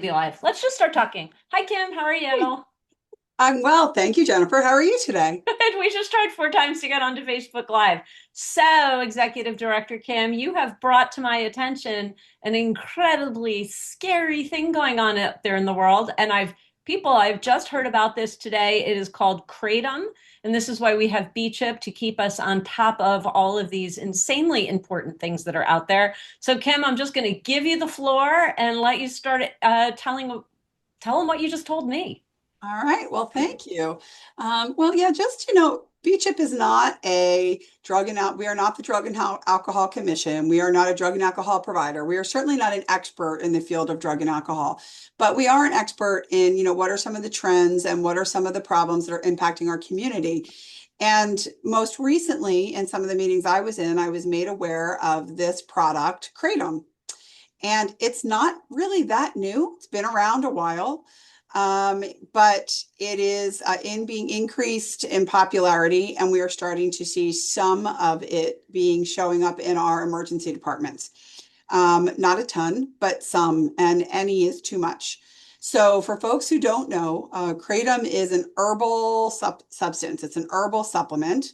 Be live. Let's just start talking. Hi, Kim. How are you? I'm well, thank you, Jennifer. How are you today? Good. We just tried 4 times to get onto Facebook Live. So, Executive Director Kim, you have brought to my attention an incredibly scary thing going on out there in the world. And I've just heard about this today. It is called Kratom. And this is why we have B-Chip to keep us on top of all of these insanely important things that are out there. So, Kim, I'm just going to give you the floor and let you start tell them what you just told me. All right, well, thank you. Yeah, just BCHIP is not a drug and we are not the Drug and Alcohol Commission. We are not a drug and alcohol provider. We are certainly not an expert in the field of drug and alcohol, but we are an expert in, what are some of the trends and what are some of the problems that are impacting our community. And most recently, in some of the meetings I was in, I was made aware of this product, Kratom. And it's not really that new. It's been around a while, um, but it is in being increased in popularity, and we are starting to see some of it being showing up in our emergency departments. Not a ton, but some, and any is too much. So, for folks who don't know, kratom is an herbal substance. It's an herbal supplement.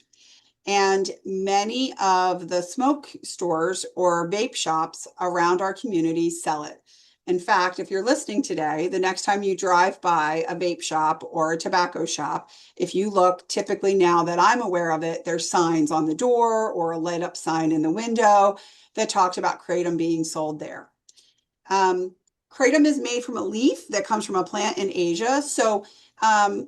And many of the smoke stores or vape shops around our community sell it. In fact, if you're listening today, the next time you drive by a vape shop or a tobacco shop, if you look, typically now that I'm aware of it, there's signs on the door or a lit up sign in the window that talks about kratom being sold there. Um, Kratom is made from a leaf that comes from a plant in Asia. So,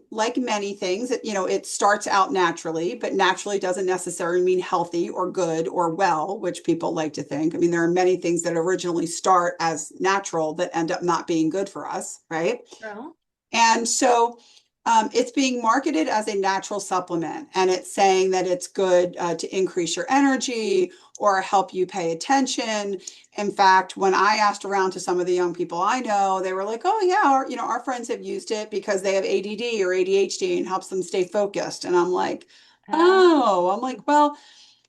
like many things, it starts out naturally, but naturally doesn't necessarily mean healthy or good or well, which people like to think. I mean, there are many things that originally start as natural that end up not being good for us, right? True. And so it's being marketed as a natural supplement, and it's saying that it's good to increase your energy or help you pay attention. In fact, when I asked around to some of the young people I know, they were like, "Oh yeah, our friends have used it because they have ADD or ADHD and helps them stay focused." And I'm like, "Oh," I'm like, "Well."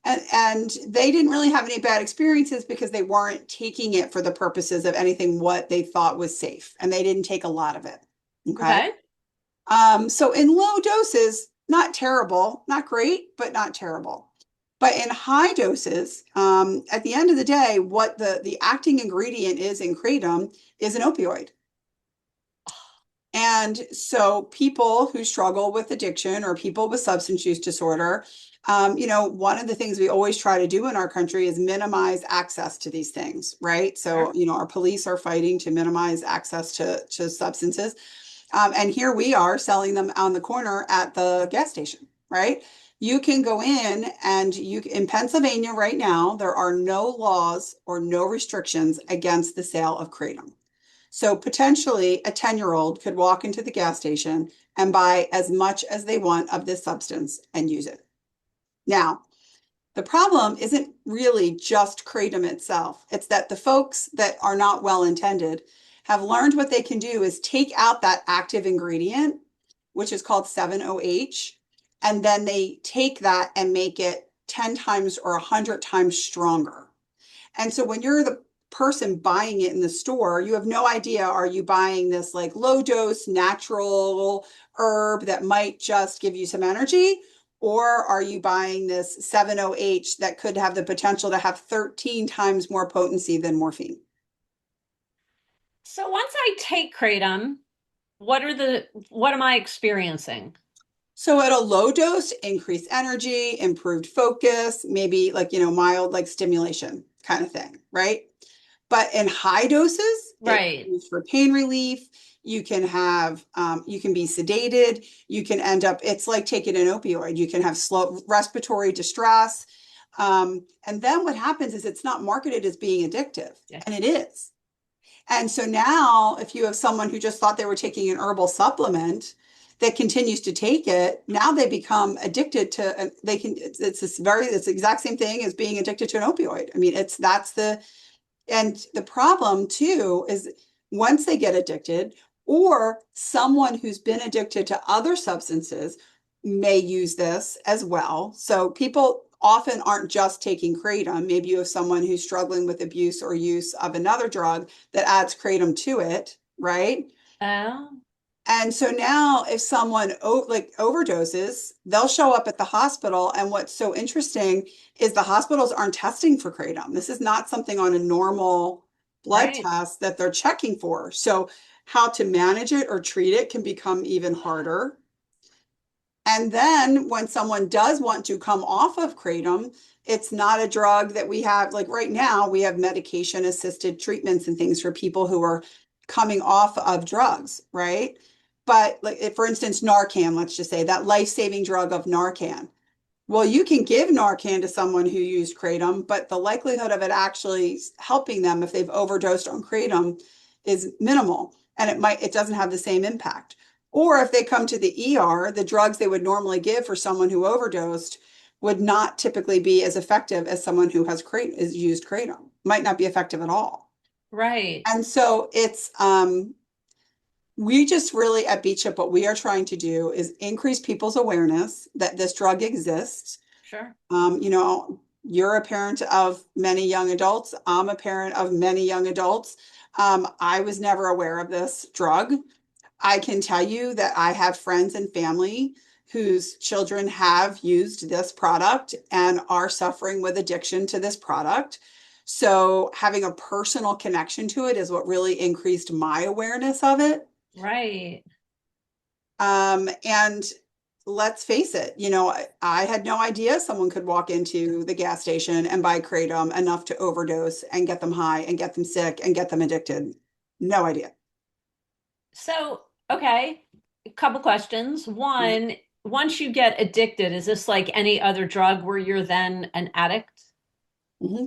And they didn't really have any bad experiences because they weren't taking it for the purposes of anything what they thought was safe, and they didn't take a lot of it. Okay. Okay. So in low doses, not terrible, not great, but not terrible. But in high doses, at the end of the day, what the acting ingredient is in kratom is an opioid. And so people who struggle with addiction or people with substance use disorder, one of the things we always try to do in our country is minimize access to these things, right? Sure. So, our police are fighting to minimize access to substances. And here we are selling them on the corner at the gas station, right? You can go in and in Pennsylvania right now, there are no laws or no restrictions against the sale of kratom. So potentially a 10-year-old could walk into the gas station and buy as much as they want of this substance and use it. Now, the problem isn't really just kratom itself. It's that the folks that are not well intended have learned what they can do is take out that active ingredient, which is called 7-OH, and then they take that and make it 10 times or 100 times stronger. And so when you're the person buying it in the store, you have no idea, are you buying this like low dose natural herb that might just give you some energy? Or are you buying this 7-OH that could have the potential to have 13 times more potency than morphine? So once I take kratom, what am I experiencing? So at a low dose, increased energy, improved focus, maybe like, mild like stimulation kind of thing, right? But in high doses, it can be Right. used for pain relief. You can be sedated. You can end up, it's like taking an opioid. You can have slow respiratory distress. And then what happens is it's not marketed as being addictive, Yeah. and it is. And so now, if you have someone who just thought they were taking an herbal supplement that continues to take it, now they become addicted to, it's the exact same thing as being addicted to an opioid. I mean, and the problem too is once they get addicted, or someone who's been addicted to other substances may use this as well. So people often aren't just taking kratom. Maybe you have someone who's struggling with abuse or use of another drug that adds kratom to it, right? Oh, And so now if someone like overdoses, they'll show up at the hospital. And what's so interesting is the hospitals aren't testing for kratom. This is not something on a normal blood right, test that they're checking for. So how to manage it or treat it can become even harder. And then when someone does want to come off of kratom, it's not a drug that we have. Like right now, we have medication assisted treatments and things for people who are coming off of drugs, right? But like, if, for instance, Narcan, let's just say that life-saving drug of Narcan. Well, you can give Narcan to someone who used kratom, but the likelihood of it actually helping them if they've overdosed on kratom is minimal, and it doesn't have the same impact. Or if they come to the ER, the drugs they would normally give for someone who overdosed would not typically be as effective as someone who is used kratom. Might not be effective at all. right. And so we just really at Beach Up, what we are trying to do is increase people's awareness that this drug exists. Sure. You're a parent of many young adults. I'm a parent of many young adults. I was never aware of this drug. I can tell you that I have friends and family whose children have used this product and are suffering with addiction to this product. So having a personal connection to it is what really increased my awareness of it. Right. And let's face it, I had no idea someone could walk into the gas station and buy kratom enough to overdose and get them high and get them sick and get them addicted. No idea. So, okay, a couple questions. One, once you get addicted, is this like any other drug where you're then an addict?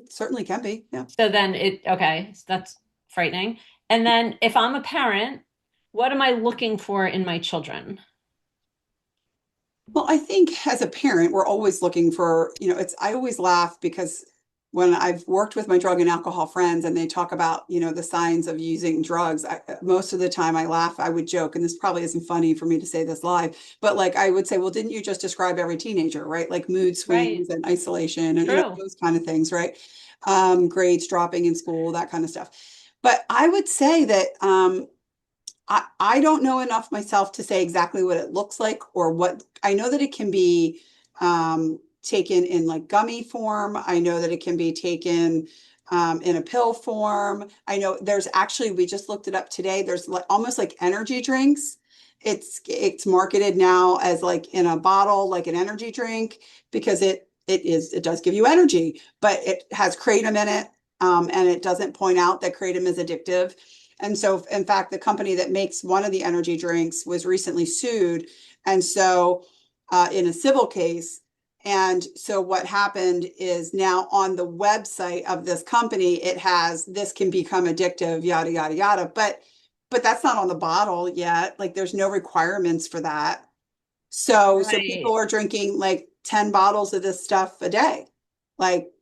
Certainly can be. Yeah. So then okay, so that's frightening. And then if I'm a parent, what am I looking for in my children? Well, I think as a parent, we're always looking for, I always laugh because when I've worked with my drug and alcohol friends and they talk about, the signs of using drugs, most of the time I laugh, I would joke, and this probably isn't funny for me to say this live, but like I would say, well, didn't you just describe every teenager, right? Like mood Right. swings and isolation and, True. those kind of things, right? Grades dropping in school, that kind of stuff. But I would say that I don't know enough myself to say exactly what it looks like or what I know that it can be taken in like gummy form. I know that it can be taken in a pill form. I know there's actually, we just looked it up today. There's like almost like energy drinks. It's marketed now as like in a bottle, like an energy drink, because it does give you energy, but it has kratom in it. And it doesn't point out that kratom is addictive. And so, in fact, the company that makes one of the energy drinks was recently sued. And so, in a civil case. And so, what happened is now on the website of this company, it has this can become addictive, yada, yada, yada. But that's not on the bottle yet. Like, there's no requirements for that. So people Right. are drinking like 10 bottles of this stuff a day. Like,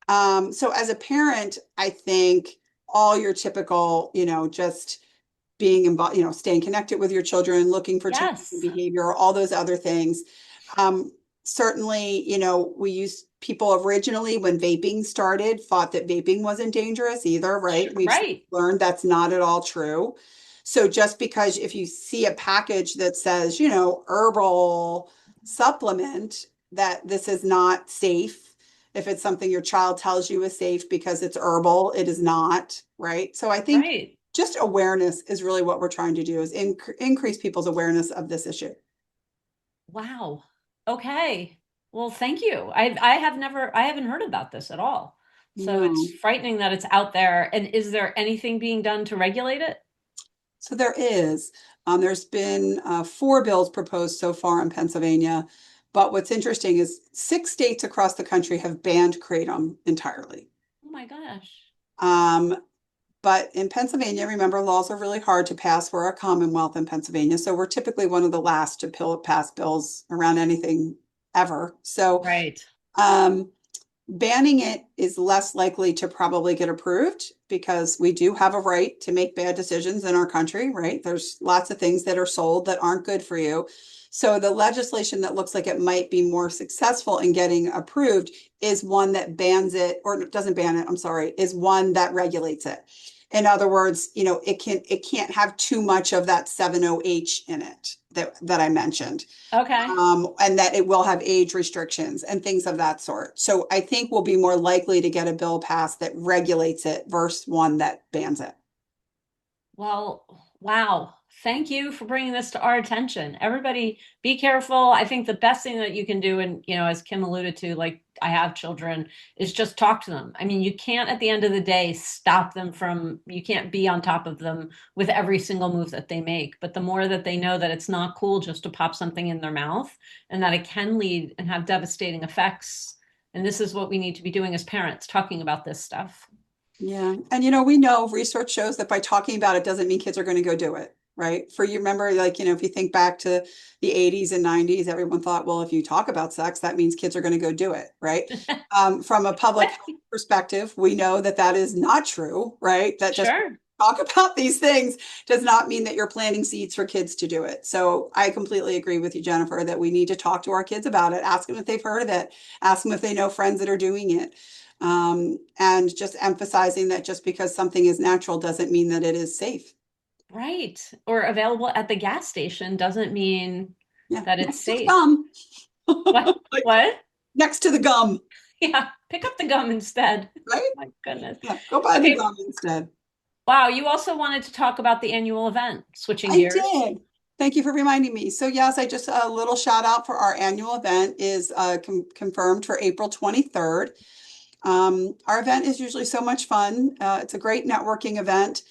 so as a parent, I think all your typical, just being involved, staying connected with your children, looking for changes in Yes. behavior, all those other things. Um, Certainly, we used people originally when vaping started thought that vaping wasn't dangerous either, right? We've Right. learned that's not at all true. So just because if you see a package that says, herbal supplement, that this is not safe. If it's something your child tells you is safe because it's herbal, it is not, right? So I think Right. just awareness is really what we're trying to do is increase people's awareness of this issue. Wow. Okay. Well, thank you. I haven't heard about this at all. So it's No. frightening that it's out there. And is there anything being done to regulate it? So there is. There's been 4 bills proposed so far in Pennsylvania. But what's interesting is 6 states across the country have banned kratom entirely. Oh my gosh. Um, but in Pennsylvania, remember, laws are really hard to pass. We're a commonwealth in Pennsylvania. So we're typically one of the last to pass bills around anything ever. So Right. um, banning it is less likely to probably get approved because we do have a right to make bad decisions in our country, right? There's lots of things that are sold that aren't good for you. So the legislation that looks like it might be more successful in getting approved is one that bans it or doesn't ban it, I'm sorry, is one that regulates it. In other words, it can't have too much of that 7-OH in it that I mentioned. Okay. And that it will have age restrictions and things of that sort. So I think we'll be more likely to get a bill passed that regulates it versus one that bans it. Well, wow. Thank you for bringing this to our attention. Everybody, be careful. I think the best thing that you can do, and as Kim alluded to, like I have children, is just talk to them. I mean, you can't at the end of the day stop them from, you can't be on top of them with every single move that they make. But the more that they know that it's not cool just to pop something in their mouth and that it can lead and have devastating effects. And this is what we need to be doing as parents, talking about this stuff. Yeah. And we know research shows that by talking about it doesn't mean kids are going to go do it, right? For you remember, like, if you think back to the 80s and 90s, everyone thought, well, if you talk about sex, that means kids are going to go do it, right? From a public health perspective, we know that that is not true, right? That just Sure. talk about these things does not mean that you're planting seeds for kids to do it. So I completely agree with you, Jennifer, that we need to talk to our kids about it, ask them if they've heard of it, ask them if they know friends that are doing it. And just emphasizing that just because something is natural doesn't mean that it is safe. Right. Or available at the gas station doesn't mean Yeah, that it's next to the safe. gum. What? Like What? next to the gum, Yeah. Pick up the gum instead. right? My goodness. Yeah, go buy the Okay. gum instead. Wow. You also wanted to talk about the annual event, switching I gears. did. Thank you for reminding me. So yes, I just a little shout out for our annual event is confirmed for April 23rd. Our event is usually so much fun. It's a great networking event.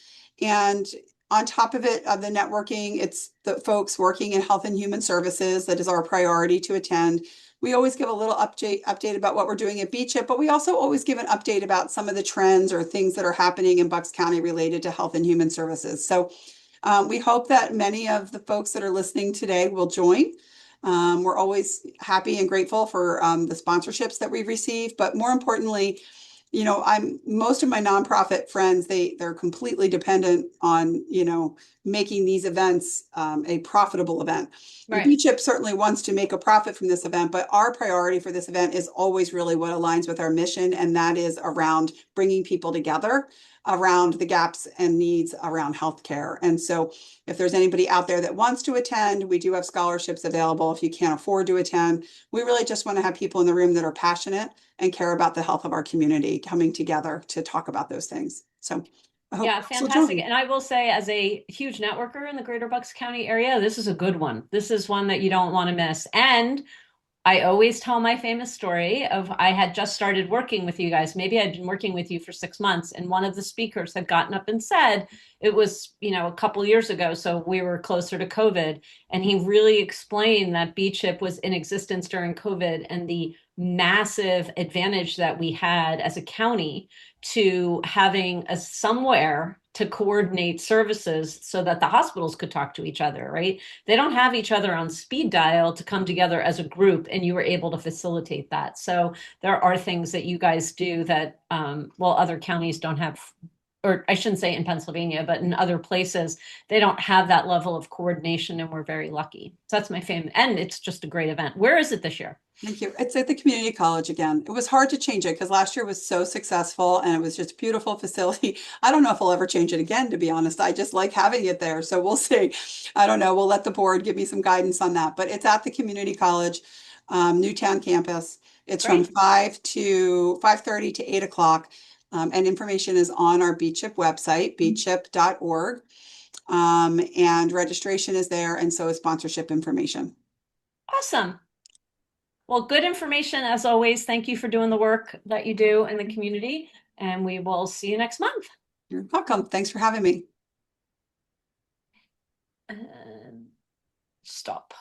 And on top of it, of the networking, it's the folks working in health and human services that is our priority to attend. We always give a little update about what we're doing at Beechip, but we also always give an update about some of the trends or things that are happening in Bucks County related to health and human services. So we hope that many of the folks that are listening today will join. We're always happy and grateful for the sponsorships that we've received, but more importantly, I'm most of my nonprofit friends, they're completely dependent on, making these events a profitable event. And Right. BCHIP certainly wants to make a profit from this event, but our priority for this event is always really what aligns with our mission, and that is around bringing people together around the gaps and needs around healthcare. And so if there's anybody out there that wants to attend, we do have scholarships available if you can't afford to attend. We really just want to have people in the room that are passionate and care about the health of our community coming together to talk about those things. So I hope Yeah, folks will fantastic. join. And I will say, as a huge networker in the greater Bucks County area, this is a good one. This is one that you don't want to miss. And I always tell my famous story of I had just started working with you guys. Maybe I'd been working with you for 6 months, and one of the speakers had gotten up and said it was, a couple years ago, so we were closer to COVID, and he really explained that BCHIP was in existence during COVID and the massive advantage that we had as a county to having a somewhere to coordinate services so that the hospitals could talk to each other, right? They don't have each other on speed dial to come together as a group, and you were able to facilitate that. So there are things that you guys do that, well, other counties don't have, or I shouldn't say in Pennsylvania, but in other places, they don't have that level of coordination, and we're very lucky. So that's my favorite, and it's just a great event. Where is it this year? Thank you. It's at the community college again. It was hard to change it because last year was so successful and it was just a beautiful facility. I don't know if I'll ever change it again, to be honest. I just like having it there. So we'll see. I don't know. We'll let the board give me some guidance on that. But it's at the community college, Newtown campus. It's from Great. 5:30 to 8 o'clock. And information is on our BCHIP website, bchip.org. And registration is there, and so is sponsorship information. Awesome. Well, good information as always. Thank you for doing the work that you do in the community, and we will see you next month. You're welcome. Thanks for having me. And stop.